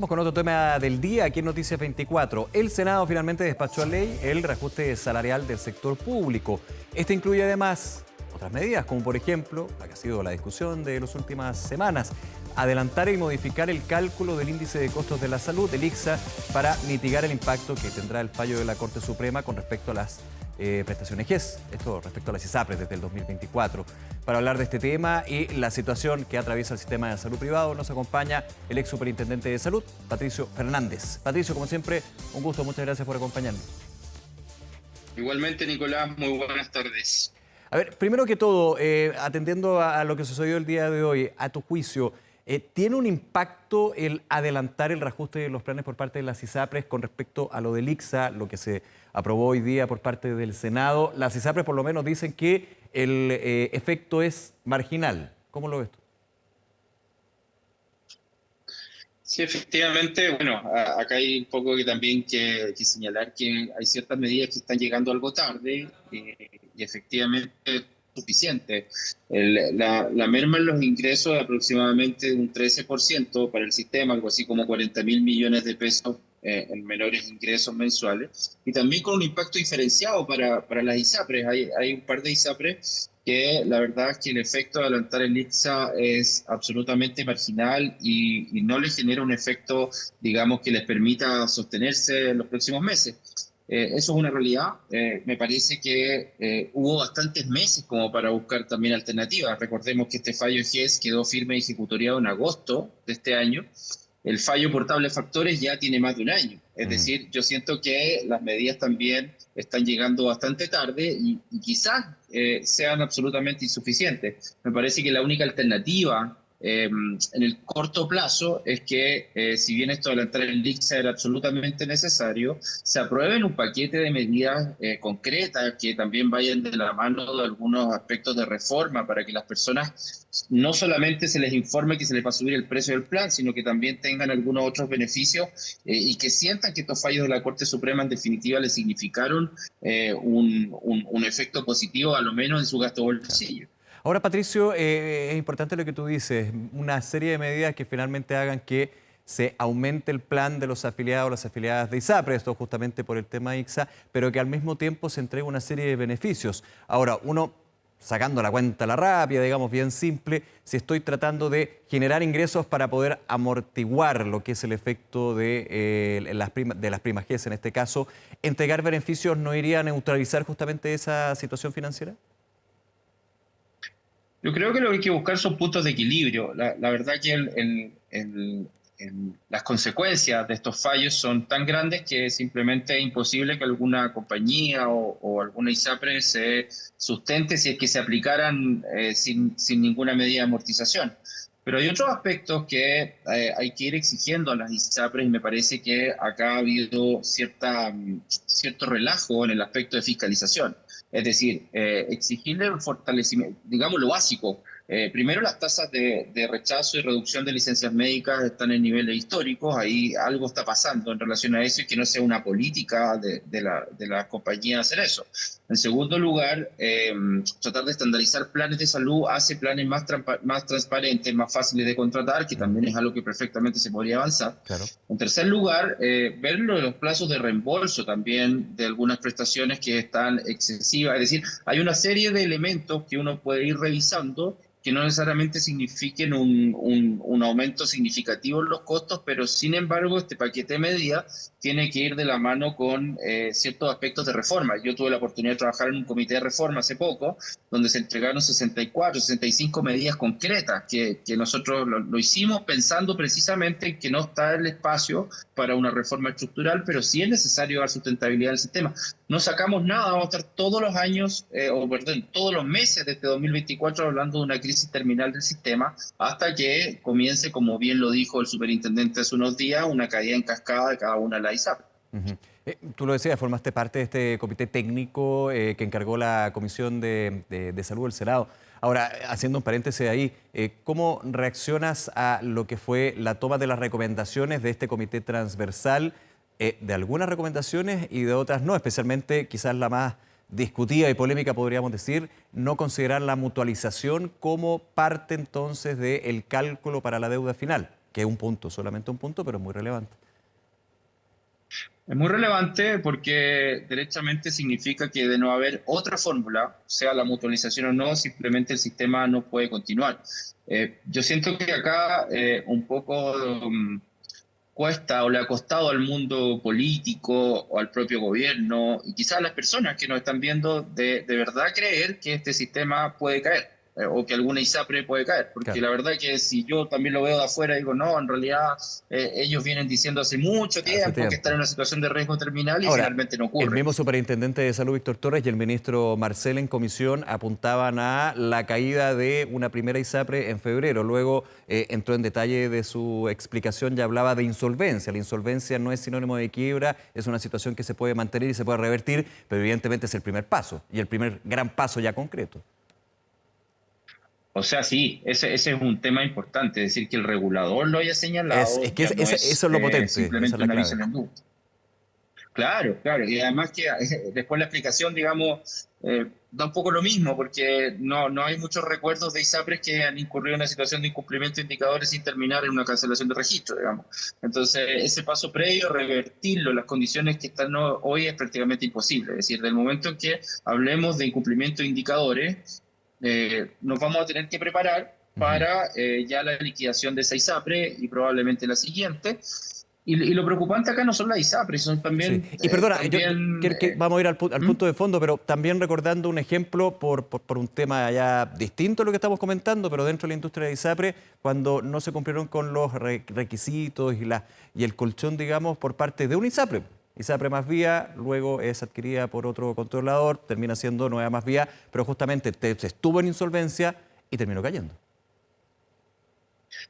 Vamos con otro tema del día aquí en Noticias 24. El Senado finalmente despachó a ley el reajuste salarial del sector público. Este incluye además otras medidas, como por ejemplo, la que ha sido la discusión de las últimas semanas, adelantar y modificar el cálculo del índice de costos de la salud, del ICSA, para mitigar el impacto que tendrá el fallo de la Corte Suprema con respecto a las prestaciones GES, esto respecto a las ISAPRES desde el 2024. Para hablar de este tema y la situación que atraviesa el sistema de salud privado, nos acompaña el ex superintendente de salud, Patricio Fernández. Patricio, como siempre, un gusto, muchas gracias por acompañarnos. Igualmente, Nicolás, muy buenas tardes. A ver, primero que todo, atendiendo a lo que sucedió el día de hoy, a tu juicio, ¿tiene un impacto el adelantar el reajuste de los planes por parte de las ISAPRES con respecto a lo del ICSA, lo que se aprobó hoy día por parte del Senado? Las ISAPRES por lo menos dicen que el efecto es marginal. ¿Cómo lo ves tú? Sí, efectivamente, bueno, acá hay un poco que también que señalar que hay ciertas medidas que están llegando algo tarde y efectivamente es suficiente. La merma en los ingresos es aproximadamente un 13% para el sistema, algo así como 40.000 millones de pesos en menores ingresos mensuales, y también con un impacto diferenciado para las ISAPRES. Hay un par de ISAPRES que la verdad es que el efecto de adelantar el ICSA es absolutamente marginal y no les genera un efecto, digamos, que les permita sostenerse en los próximos meses. Eso es una realidad. Me parece que hubo bastantes meses como para buscar también alternativas. Recordemos que este fallo GES quedó firme y ejecutoriado en agosto de este año. El fallo por tabla de factores ya tiene más de un año. Es decir, yo siento que las medidas también están llegando bastante tarde y quizás sean absolutamente insuficientes. Me parece que la única alternativa en el corto plazo es que, si bien esto de adelantar el ICSA era absolutamente necesario, se aprueben un paquete de medidas concretas que también vayan de la mano de algunos aspectos de reforma para que las personas no solamente se les informe que se les va a subir el precio del plan, sino que también tengan algunos otros beneficios y que sientan que estos fallos de la Corte Suprema en definitiva les significaron un efecto positivo, a lo menos en su gasto bolsillo. Ahora, Patricio, es importante lo que tú dices, una serie de medidas que finalmente hagan que se aumente el plan de los afiliados o las afiliadas de ISAPRE, esto justamente por el tema ICSA, pero que al mismo tiempo se entregue una serie de beneficios. Ahora, uno, sacando la cuenta a la rápida, digamos bien simple, si estoy tratando de generar ingresos para poder amortiguar lo que es el efecto de las primas GES en este caso, ¿entregar beneficios no iría a neutralizar justamente esa situación financiera? Yo creo que lo que hay que buscar son puntos de equilibrio. La verdad que las consecuencias de estos fallos son tan grandes que simplemente es imposible que alguna compañía o alguna ISAPRE se sustente si es que se aplicaran sin ninguna medida de amortización. Pero hay otros aspectos que hay que ir exigiendo a las ISAPRES y me parece que acá ha habido cierto relajo en el aspecto de fiscalización. Es decir, exigirle un fortalecimiento, digamos lo básico. Primero, las tasas de rechazo y reducción de licencias médicas están en niveles históricos. Ahí algo está pasando en relación a eso y que no sea una política de la compañía hacer eso. En segundo lugar, tratar de estandarizar planes de salud hace planes más transparentes, más fáciles de contratar, que también es algo que perfectamente se podría avanzar. Claro. En tercer lugar, ver los plazos de reembolso también de algunas prestaciones que están excesivas. Es decir, hay una serie de elementos que uno puede ir revisando que no necesariamente signifiquen un aumento significativo en los costos, pero sin embargo este paquete de medidas tiene que ir de la mano con ciertos aspectos de reforma. Yo tuve la oportunidad de trabajar en un comité de reforma hace poco, donde se entregaron 64, 65 medidas concretas que nosotros lo hicimos pensando precisamente en que no está el espacio para una reforma estructural, pero sí es necesario dar sustentabilidad al sistema. No sacamos nada, vamos a estar todos los años, todos los meses de este 2024 hablando de una crisis terminal del sistema hasta que comience, como bien lo dijo el superintendente hace unos días, una caída en cascada de cada una de las ISAP. Tú lo decías, formaste parte de este comité técnico que encargó la Comisión de Salud del Senado. Ahora, haciendo un paréntesis ahí, ¿cómo reaccionas a lo que fue la toma de las recomendaciones de este comité transversal? De algunas recomendaciones y de otras no, especialmente quizás la más discutida y polémica, podríamos decir, no considerar la mutualización como parte entonces del cálculo para la deuda final. que es un punto, solamente un punto, pero es muy relevante. Es muy relevante porque derechamente significa que de no haber otra fórmula, sea la mutualización o no, simplemente el sistema no puede continuar. Yo siento que acá un poco cuesta o le ha costado al mundo político o al propio gobierno y quizás a las personas que nos están viendo de verdad creer que este sistema puede caer o que alguna ISAPRE puede caer, porque Claro. la verdad que si yo también lo veo de afuera digo, no, en realidad ellos vienen diciendo hace mucho Hace tiempo que están tiempo. en una situación de riesgo terminal y Ahora, finalmente no el ocurre. mismo superintendente de Salud, Víctor Torres, y el ministro Marcel en comisión apuntaban a la caída de una primera ISAPRE en febrero. Luego entró en detalle de su explicación y hablaba de insolvencia. La insolvencia no es sinónimo de quiebra, es una situación que se puede mantener y se puede revertir, pero evidentemente es el primer paso y el primer gran paso ya concreto. O sea, sí, ese es un tema importante, es decir, que el regulador lo haya Es señalado que ya no eso es es lo potente, esa es simplemente la un aviso clave. en la industria. Claro, claro, y además que después la explicación, digamos, da un poco lo mismo, porque no hay muchos recuerdos de ISAPRES que han incurrido en una situación de incumplimiento de indicadores sin terminar en una cancelación de registro, digamos. Entonces, ese paso previo, revertirlo, las condiciones que están hoy es prácticamente imposible. Es decir, del momento en que hablemos de incumplimiento de indicadores, nos vamos a tener que preparar Ujú. para ya la liquidación de esa ISAPRE y probablemente la siguiente. Y lo preocupante acá no son las ISAPRES, son Sí, también, y perdona, yo también vamos a ir al ¿Mm? punto de fondo, pero también recordando un ejemplo por un tema ya distinto a lo que estamos comentando, pero dentro de la industria de ISAPRE, cuando no se cumplieron con los requisitos y el colchón, digamos, por parte de un ISAPRE. ISAPRE Más Vía, luego es adquirida por otro controlador, termina siendo Nueva Más Vía, pero justamente se estuvo en insolvencia y terminó cayendo.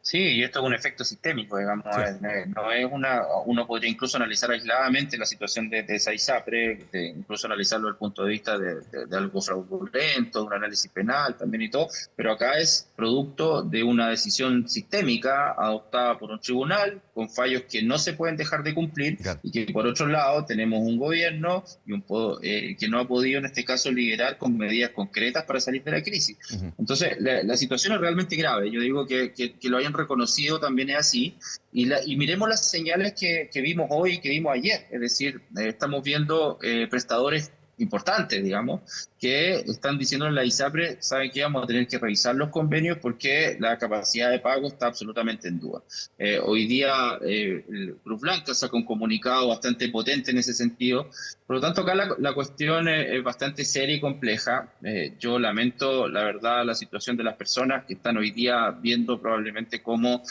Sí, y esto es un efecto sistémico, digamos. Sí. No es una, uno podría incluso analizar aisladamente la situación de esa ISAPRE, incluso analizarlo desde el punto de vista de algo fraudulento, de un análisis penal también y todo, pero acá es producto de una decisión sistémica adoptada por un tribunal con fallos que no se pueden dejar de cumplir Claro. y que por otro lado tenemos un gobierno que no ha podido en este caso liderar con medidas concretas para salir de la crisis. Ujú. Entonces, la situación es realmente grave. Yo digo que lo hayan reconocido también es así. Y miremos las señales que vimos hoy y que vimos ayer. Es decir, estamos viendo prestadores importantes, digamos, que están diciendo en la ISAPRE, saben que vamos a tener que revisar los convenios porque la capacidad de pago está absolutamente en duda. Hoy día el Cruz Blanca saca un comunicado bastante potente en ese sentido. Por lo tanto, acá la cuestión es bastante seria y compleja. Yo lamento, la verdad, la situación de las personas que están hoy día viendo probablemente cómo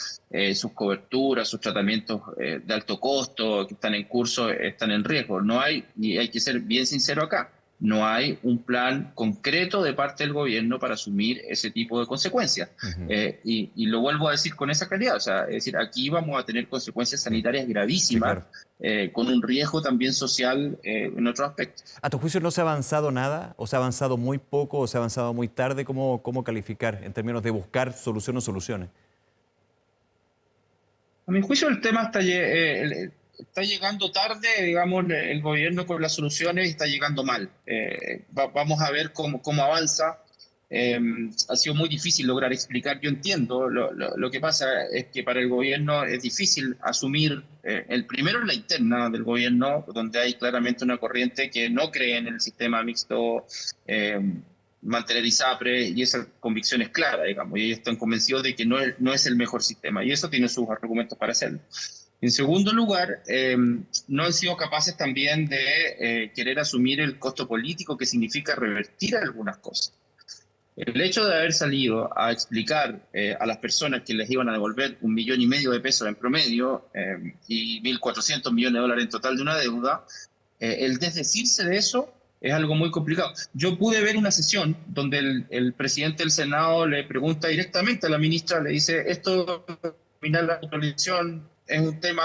sus coberturas, sus tratamientos de alto costo que están en curso están en riesgo. No hay, y hay que ser bien sincero acá, no hay un plan concreto de parte del gobierno para asumir ese tipo de consecuencias. Ujú. Y lo vuelvo a decir con esa claridad, o sea, es decir, aquí vamos a tener consecuencias Sí, sanitarias sí, gravísimas claro. con un riesgo también social en otros aspectos. ¿A tu juicio no se ha avanzado nada? ¿O se ha avanzado muy poco? ¿O se ha avanzado muy tarde? ¿Cómo calificar en términos de buscar solución o soluciones? A mi juicio el tema está llegando tarde, digamos, el gobierno con las soluciones está llegando mal. Vamos a ver cómo avanza. Ha sido muy difícil lograr explicar. Yo entiendo, lo que pasa es que para el gobierno es difícil asumir, el primero en la interna del gobierno, donde hay claramente una corriente que no cree en el sistema mixto, eh, mantener ISAPRE, y esa convicción es clara, digamos, y ellos están convencidos de que no es el mejor sistema, y eso tiene sus argumentos para hacerlo. En segundo lugar, no han sido capaces también de querer asumir el costo político que significa revertir algunas cosas. El hecho de haber salido a explicar a las personas que les iban a devolver 1,5 millones de pesos en promedio y 1.400 millones de dólares en total de una deuda, el desdecirse de eso es algo muy complicado. Yo pude ver una sesión donde el presidente del Senado le pregunta directamente a la ministra, le dice, ¿esto terminar la coalición es un tema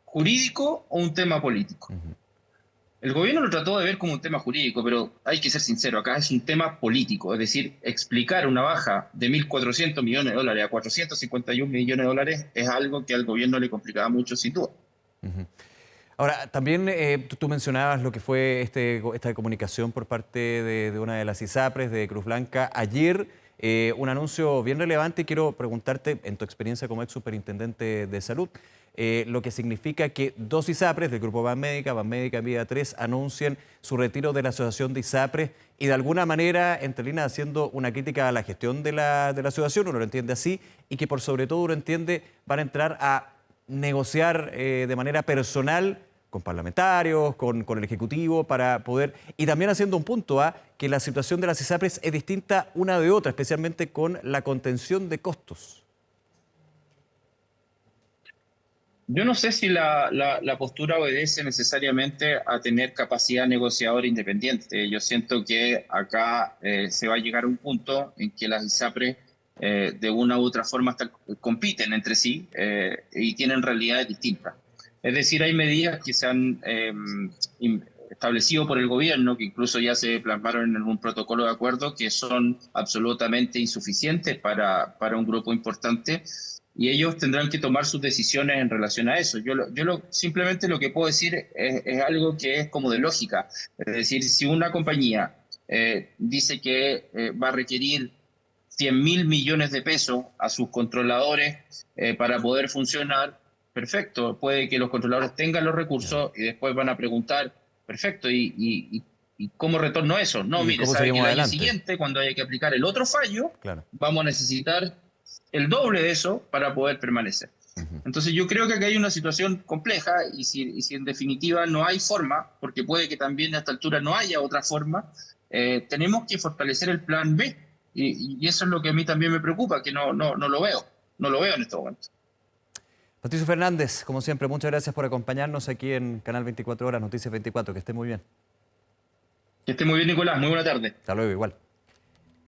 jurídico o un tema político? Ujú. El gobierno lo trató de ver como un tema jurídico, pero hay que ser sincero, acá es un tema político, es decir, explicar una baja de 1.400 millones de dólares a 451 millones de dólares es algo que al gobierno le complicaba mucho, sin duda. Ujú. Ahora, también tú mencionabas lo que fue esta comunicación por parte de una de las ISAPRES de Cruz Blanca ayer. un anuncio bien relevante y quiero preguntarte, en tu experiencia como ex superintendente de salud, lo que significa que dos ISAPRES del grupo Banmédica Vida 3, anuncien su retiro de la asociación de ISAPRES y de alguna manera, entre líneas, haciendo una crítica a la gestión de la asociación, uno lo entiende así, y que por sobre todo uno entiende van a entrar a negociar de manera personal con parlamentarios, con el Ejecutivo, para poder, y también haciendo un punto a que la situación de las ISAPRES es distinta una de otra, especialmente con la contención de costos. Yo no sé si la postura obedece necesariamente a tener capacidad negociadora independiente. Yo siento que acá se va a llegar a un punto en que las ISAPRES de una u otra forma compiten entre sí y tienen realidades distintas. Es decir, hay medidas que se han establecido por el gobierno, que incluso ya se plasmaron en un protocolo de acuerdo, que son absolutamente insuficientes para un grupo importante. Y ellos tendrán que tomar sus decisiones en relación a eso. Simplemente lo que puedo decir es algo que es como de lógica. Es decir, si una compañía dice que va a requerir 100.000 millones de pesos a sus controladores para poder funcionar, perfecto. Puede que los controladores tengan los recursos y después van a preguntar, perfecto, ¿y cómo retorno eso? No, ¿Y mire, cómo sabe que seguimos el año adelante? siguiente, cuando haya que aplicar el otro fallo, Claro. vamos a necesitar el doble de eso para poder permanecer. Entonces yo creo que aquí hay una situación compleja y si en definitiva no hay forma, porque puede que también a esta altura no haya otra forma, tenemos que fortalecer el plan B y eso es lo que a mí también me preocupa, que no lo veo, no lo veo en este momento. Patricio Fernández, como siempre, muchas gracias por acompañarnos aquí en Canal 24 Horas, Noticias 24, que esté muy bien. Que esté muy bien, Nicolás, muy buena tarde. Hasta luego, igual.